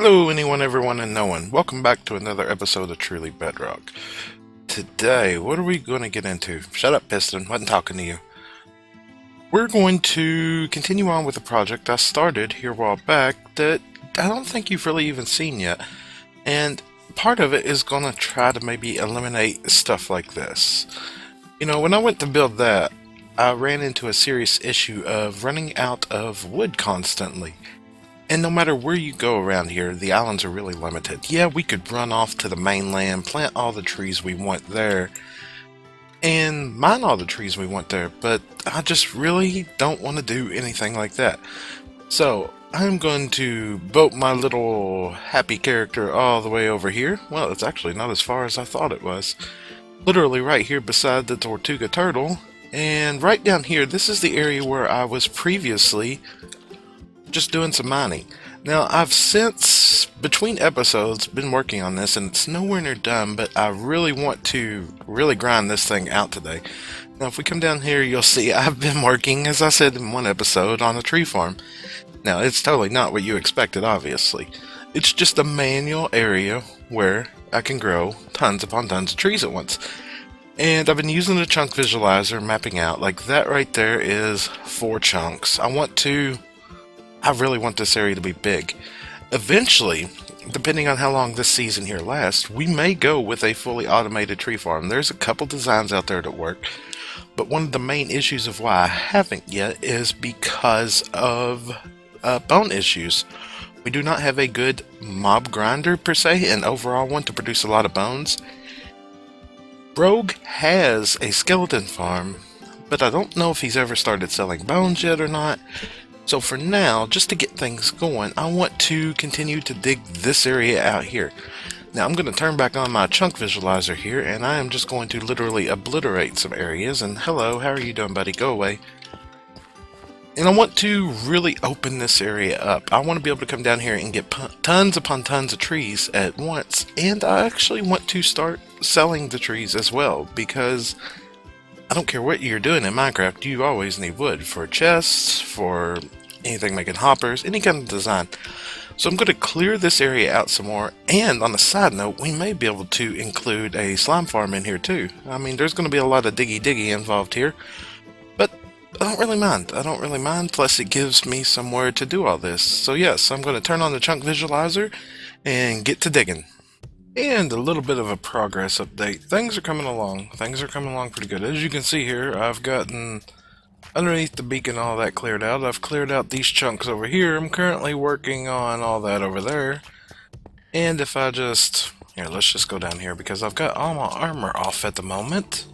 Hello anyone, everyone, and no one. Welcome back to another episode of Truly Bedrock. Today, what are we going to get into? Shut up, Piston. Wasn't talking to you. We're going to continue on with a project I started here a while back that I don't think you've really even seen yet. And part of it is going to try to maybe eliminate stuff like this. You know, when I went to build that, I ran into a serious issue of running out of wood constantly. And no matter where you go around here, the islands are really limited. Yeah, we could run off to the mainland, plant all the trees we want there, and mine all the trees we want there, but I just really don't want to do anything like that. So, I'm going to boat my little happy character all the way over here. Well, it's actually not as far as I thought it was. Literally right here beside the Tortuga Turtle. And right down here, this is the area where I was previously just doing some mining. Now, I've since, between episodes, been working on this, and it's nowhere near done, but I really want to really grind this thing out today. Now, if we come down here, you'll see I've been working, as I said in one episode, on a tree farm. Now, it's totally not what you expected, obviously. It's just a manual area where I can grow tons upon tons of trees at once. And I've been using the chunk visualizer, mapping out, like that right there is 4 chunks. I really want this area to be big. Eventually, depending on how long this season here lasts, we may go with a fully automated tree farm. There's a couple designs out there that work, but one of the main issues of why I haven't yet is because of bone issues. We do not have a good mob grinder per se, an overall one to produce a lot of bones. Rogue has a skeleton farm, but I don't know if he's ever started selling bones yet or not. So for now, just to get things going, I want to continue to dig this area out here. Now I'm going to turn back on my chunk visualizer here, and I am just going to literally obliterate some areas. And hello, how are you doing, buddy? Go away. And I want to really open this area up. I want to be able to come down here and get tons upon tons of trees at once. And I actually want to start selling the trees as well, because I don't care what you're doing in Minecraft, you always need wood for chests, for anything making hoppers, any kind of design. So I'm going to clear this area out some more, and on a side note, we may be able to include a slime farm in here too. I mean, there's going to be a lot of diggy involved here, but I don't really mind. Plus it gives me somewhere to do all this. So yes, I'm going to turn on the chunk visualizer and get to digging. And a little bit of a progress update. Things are coming along. Pretty good. As you can see here, I've gotten underneath the beacon all that cleared out. I've cleared out these chunks over here. I'm currently working on all that over there. And if I just... Here, let's just go down here because I've got all my armor off at the moment.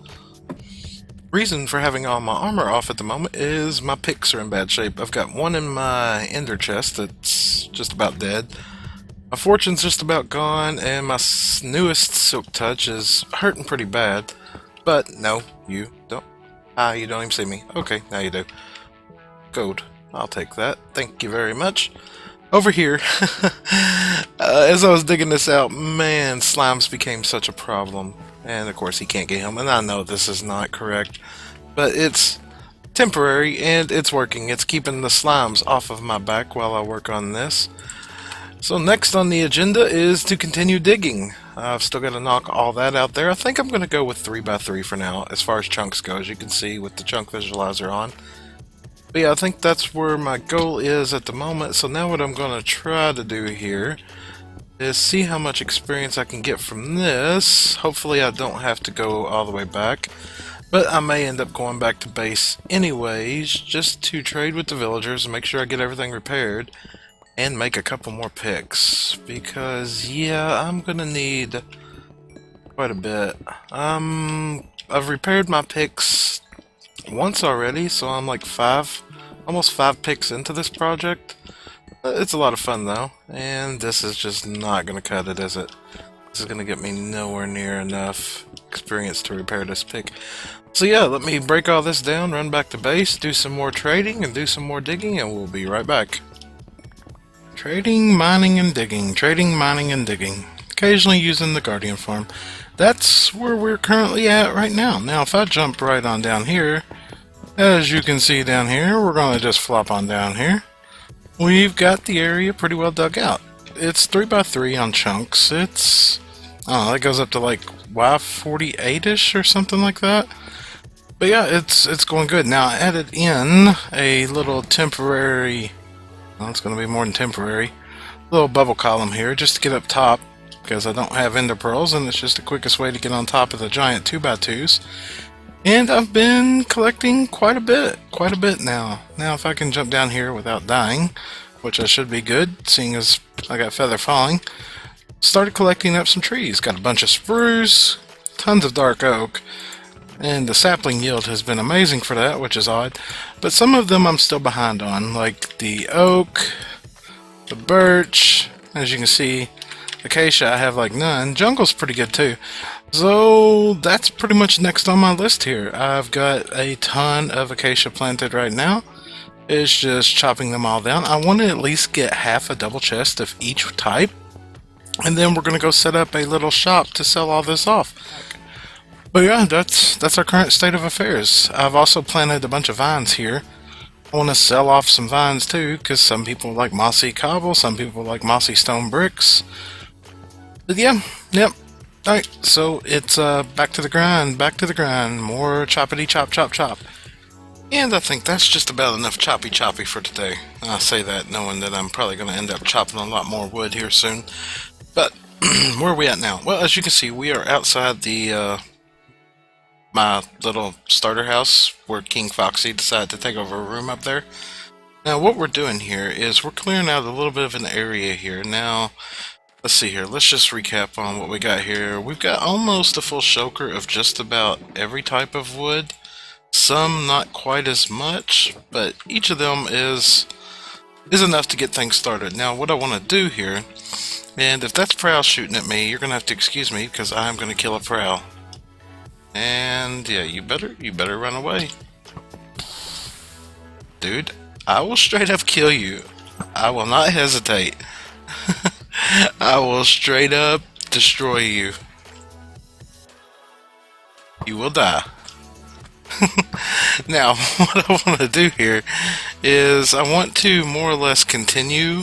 Reason for having all my armor off at the moment is my picks are in bad shape. I've got one in my ender chest that's just about dead. My fortune's just about gone, and my newest silk touch is hurting pretty bad. But no, you don't. You don't even see me. Okay, now you do. Gold. I'll take that. Thank you very much. Over here, as I was digging this out, man, slimes became such a problem. And of course he can't get him, and I know this is not correct, but it's temporary, and it's working. It's keeping the slimes off of my back while I work on this. So next on the agenda is to continue digging. I've still got to knock all that out there. I think I'm going to go with 3x3 for now, as far as chunks go, as you can see with the chunk visualizer on. But yeah, I think that's where my goal is at the moment. So now what I'm going to try to do here is see how much experience I can get from this. Hopefully I don't have to go all the way back, but I may end up going back to base anyways, just to trade with the villagers and make sure I get everything repaired. And make a couple more picks, because yeah, I'm gonna need quite a bit. I've repaired my picks once already, so I'm like almost 5 picks into this project. It's a lot of fun though, and this is just not gonna cut it, is it? This is gonna get me nowhere near enough experience to repair this pick. So yeah, let me break all this down, run back to base, do some more trading, and do some more digging, and we'll be right back. Trading, mining, and digging. Occasionally using the Guardian farm. That's where we're currently at right now. Now, if I jump right on down here, as you can see down here, we're going to just flop on down here. We've got the area pretty well dug out. It's 3x3 on chunks. It's, I don't know, that goes up to like Y48-ish or something like that. But yeah, it's going good. Now I added in a little temporary, well, it's going to be more than temporary, little bubble column here just to get up top because I don't have ender pearls and it's just the quickest way to get on top of the giant 2x2s. And I've been collecting quite a bit now. Now if I can jump down here without dying, which I should be good seeing as I got feather falling, started collecting up some trees. Got a bunch of spruce, tons of dark oak, and the sapling yield has been amazing for that, which is odd. But some of them I'm still behind on, like the oak, the birch, as you can see, acacia I have like none. Jungle's pretty good too. So that's pretty much next on my list here. I've got a ton of acacia planted right now. It's just chopping them all down. I want to at least get half a double chest of each type. And then we're going to go set up a little shop to sell all this off. But yeah, that's our current state of affairs. I've also planted a bunch of vines here. I want to sell off some vines too, because some people like mossy cobble, some people like mossy stone bricks. But yeah, yep. Alright, so it's back to the grind, more choppity chop chop chop. And I think that's just about enough choppy choppy for today. I say that knowing that I'm probably going to end up chopping a lot more wood here soon. But where are we at now? Well, as you can see, we are outside the my little starter house where King Foxy decided to take over a room up there. Now what we're doing here is we're clearing out a little bit of an area here. Now let's see here, let's just recap on what we got here. We've got almost a full shulker of just about every type of wood. Some not quite as much, but each of them is enough to get things started. Now what I want to do here, and if that's Prowl shooting at me, you're gonna have to excuse me because I'm gonna kill a Prowl. And yeah, you better run away. Dude, I will straight up kill you. I will not hesitate. I will straight up destroy you. You will die. Now, what I want to do here is I want to more or less continue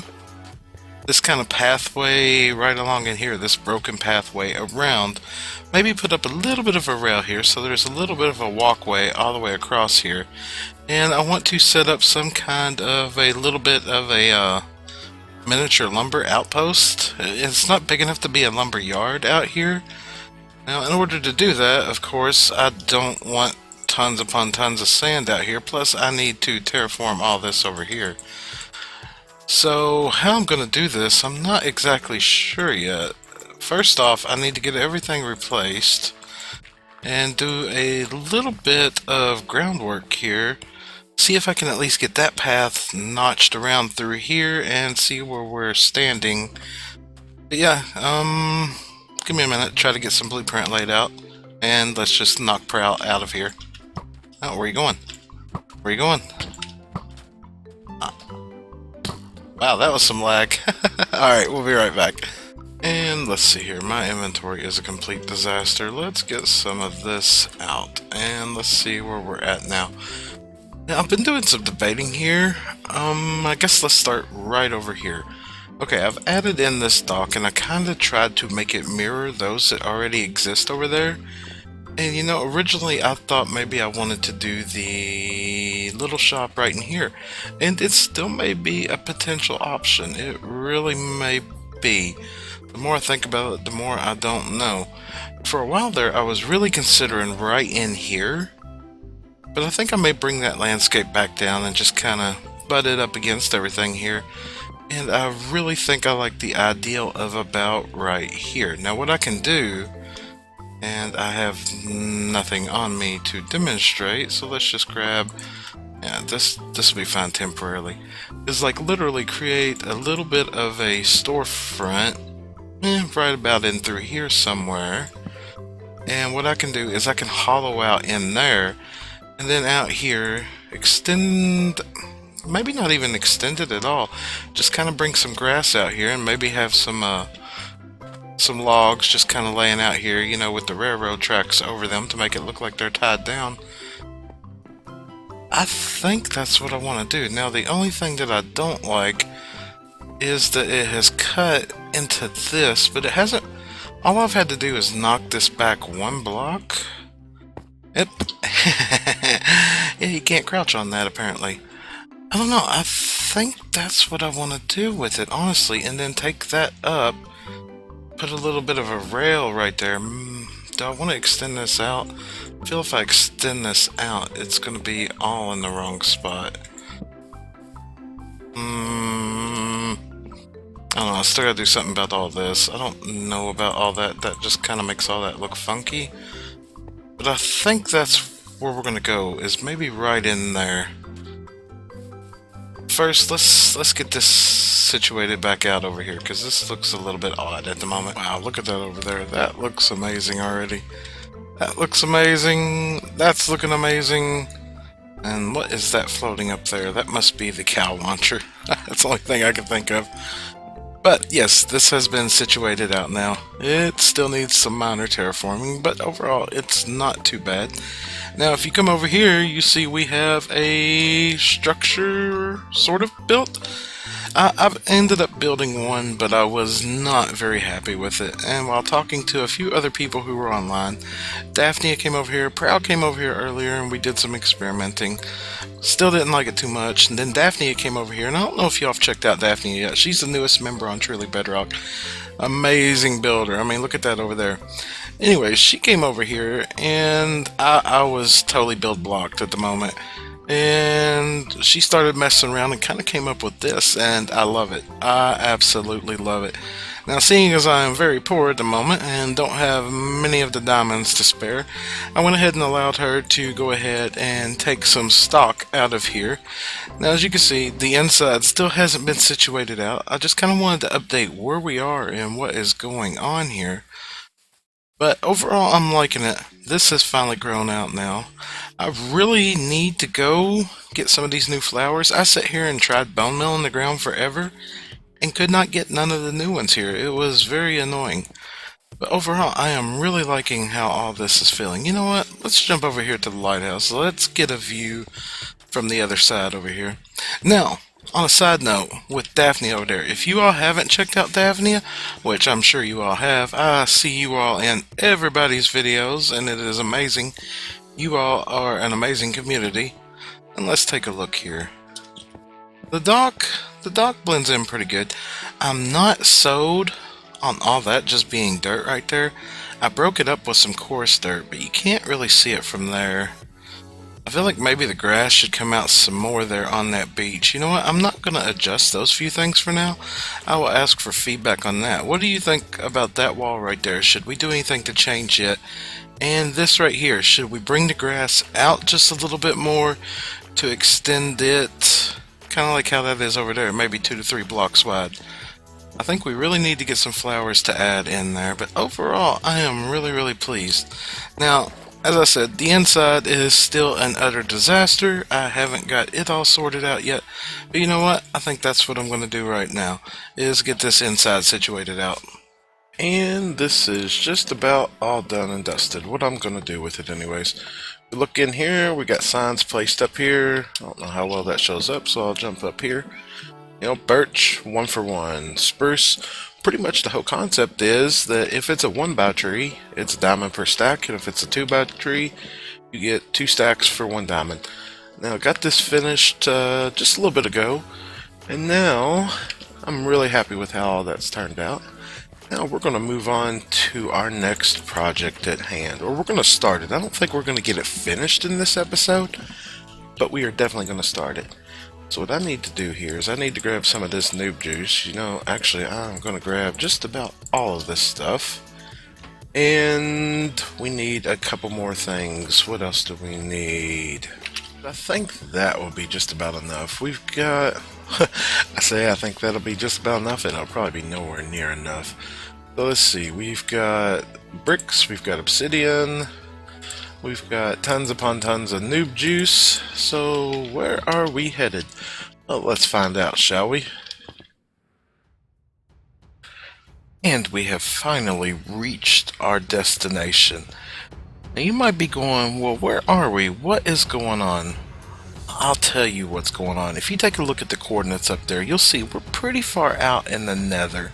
this kind of pathway right along in here, this broken pathway around. Maybe put up a little bit of a rail here so there's a little bit of a walkway all the way across here. And I want to set up some kind of a little bit of a miniature lumber outpost. It's not big enough to be a lumber yard out here. Now in order to do that, of course, I don't want tons upon tons of sand out here, plus I need to terraform all this over here. So how I'm going to do this, I'm not exactly sure yet. First off, I need to get everything replaced and do a little bit of groundwork here. See if I can at least get that path notched around through here and see where we're standing. But yeah, give me a minute, try to get some blueprint laid out, and let's just knock Prowl out of here. Oh, where are you going? Where are you going? Wow, that was some lag. Alright, we'll be right back. And let's see here, my inventory is a complete disaster. Let's get some of this out, and let's see where we're at now. Now, I've been doing some debating here. I guess let's start right over here. Okay, I've added in this dock, and I kind of tried to make it mirror those that already exist over there. And you know, originally I thought maybe I wanted to do the little shop right in here. And it still may be a potential option. It really may be. The more I think about it, the more I don't know. For a while there, I was really considering right in here. But I think I may bring that landscape back down and just kind of butt it up against everything here. And I really think I like the ideal of about right here. Now what I can do, and I have nothing on me to demonstrate, so let's just grab, yeah, this will be fine temporarily, is like literally create a little bit of a storefront right about in through here somewhere. And what I can do is I can hollow out in there, and then out here extend, maybe not even extend it at all, just kind of bring some grass out here and maybe have some logs just kind of laying out here, you know, with the railroad tracks over them to make it look like they're tied down. I think that's what I want to do. Now the only thing that I don't like is that it has cut into this, but it hasn't. All I've had to do is knock this back one block. Yep. Yeah, you can't crouch on that apparently. I don't know, I think that's what I want to do with it, honestly, and then take that up, put a little bit of a rail right there. Do I want to extend this out? I feel if I extend this out, it's going to be all in the wrong spot. I don't know, I still gotta do something about all this. I don't know about all that. That just kind of makes all that look funky. But I think that's where we're gonna go, is maybe right in there. First, let's get this situated back out over here, because this looks a little bit odd at the moment. Wow, look at that over there. That looks amazing already. That looks amazing. That's looking amazing. And what is that floating up there? That must be the cow launcher. That's the only thing I can think of. But yes, this has been situated out now. It still needs some minor terraforming, but overall it's not too bad. Now if you come over here, you see we have a structure sort of built. I've ended up building one, but I was not very happy with it. And while talking to a few other people who were online, Daphne came over here, Proud came over here earlier, and we did some experimenting. Still didn't like it too much. And then Daphne came over here, and I don't know if y'all have checked out Daphne yet. She's the newest member on Truly Bedrock. Amazing builder. I mean, look at that over there. Anyway, she came over here, and I was totally build blocked at the moment. And she started messing around and kind of came up with this, and I love it. I absolutely love it. Now, seeing as I am very poor at the moment and don't have many of the diamonds to spare, I went ahead and allowed her to go ahead and take some stock out of here. Now, as you can see, the inside still hasn't been situated out. I just kind of wanted to update where we are and what is going on here. But overall, I'm liking it. This has finally grown out now. I really need to go get some of these new flowers. I sat here and tried bone meal in the ground forever and could not get none of the new ones here. It was very annoying. But overall, I am really liking how all this is feeling. You know what? Let's jump over here to the lighthouse. Let's get a view from the other side over here. Now, on a side note, with Daphne over there, if you all haven't checked out Daphne, which I'm sure you all have, I see you all in everybody's videos, and it is amazing. You all are an amazing community. And let's take a look here. The dock blends in pretty good. I'm not sold on all that just being dirt right there. I broke it up with some coarse dirt, but you can't really see it from there. I feel like maybe the grass should come out some more there on that beach. You know what? I'm not going to adjust those few things for now. I will ask for feedback on that. What do you think about that wall right there? Should we do anything to change it? And this right here, should we bring the grass out just a little bit more to extend it? Kind of like how that is over there, maybe 2 to 3 blocks wide. I think we really need to get some flowers to add in there, but overall, I am really pleased. Now, as I said, the inside is still an utter disaster. I haven't got it all sorted out yet, but you know what? I think that's what I'm going to do right now, is get this inside situated out. And this is just about all done and dusted. What I'm going to do with it anyways. We look in here, we got signs placed up here. I don't know how well that shows up, so I'll jump up here. You know, birch, 1 for 1. Spruce, pretty much the whole concept is that if it's a 1x tree, it's a diamond per stack, and if it's a 2x tree, you get 2 stacks for 1 diamond. Now, I got this finished just a little bit ago, and now I'm really happy with how all that's turned out. Now we're going to move on to our next project at hand, or we're going to start it. I don't think we're going to get it finished in this episode, but we are definitely going to start it. So what I need to do here is I need to grab some of this noob juice. You know, actually I'm going to grab just about all of this stuff. And we need a couple more things. What else do we need? I think that will be just about enough. We've got... I think that'll be just about enough, and it'll probably be nowhere near enough. So let's see. We've got bricks. We've got obsidian. We've got tons upon tons of noob juice. So where are we headed? Well, let's find out, shall we? And we have finally reached our destination. Now you might be going, well, where are we? What is going on? I'll tell you what's going on. If you take a look at the coordinates up there, you'll see we're pretty far out in the nether.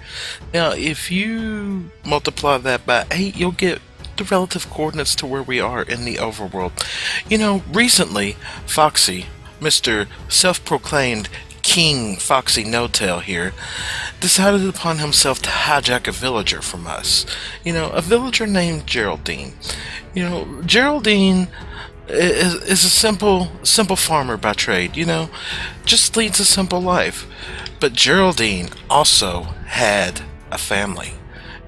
Now, if you multiply that by 8, you'll get the relative coordinates to where we are in the overworld. You know, recently, Foxy, Mr. Self-Proclaimed King Foxynotail here, decided upon himself to hijack a villager from us. You know, a villager named Geraldine. You know, Geraldine is a simple farmer by trade, you know, just leads a simple life. But Geraldine also had a family.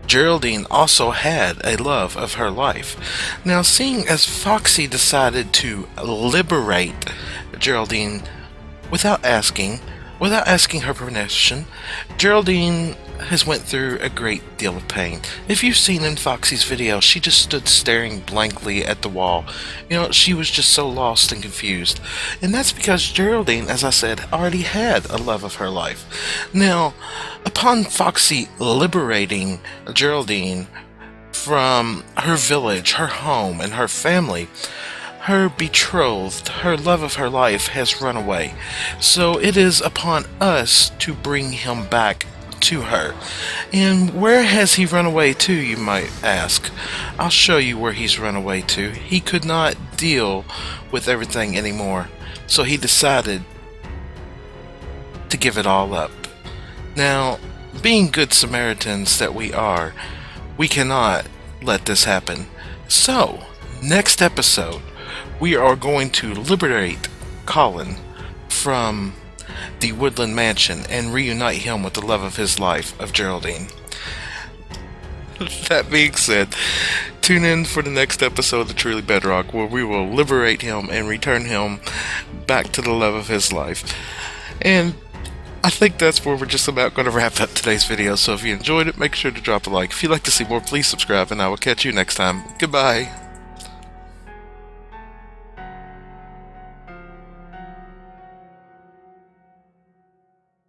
Geraldine also had a love of her life. Now, seeing as Foxy decided to liberate Geraldine without asking her permission, Geraldine has went through a great deal of pain. If you've seen in Foxy's video, she just stood staring blankly at the wall. You know, she was just so lost and confused. And that's because Geraldine, as I said, already had a love of her life. Now, upon Foxy liberating Geraldine from her village, her home, and her family, her betrothed, her love of her life, has run away. So it is upon us to bring him back to her. And where has he run away to, you might ask? I'll show you where he's run away to. He could not deal with everything anymore, so he decided to give it all up. Now, being good Samaritans that we are, we cannot let this happen. So, next episode, we are going to liberate Colin from the Woodland Mansion and reunite him with the love of his life, of Geraldine. That being said, tune in for the next episode of Truly Bedrock, where we will liberate him and return him back to the love of his life. And I think that's where we're just about going to wrap up today's video. So if you enjoyed it, make sure to drop a like. If you'd like to see more, please subscribe, and I will catch you next time. Goodbye.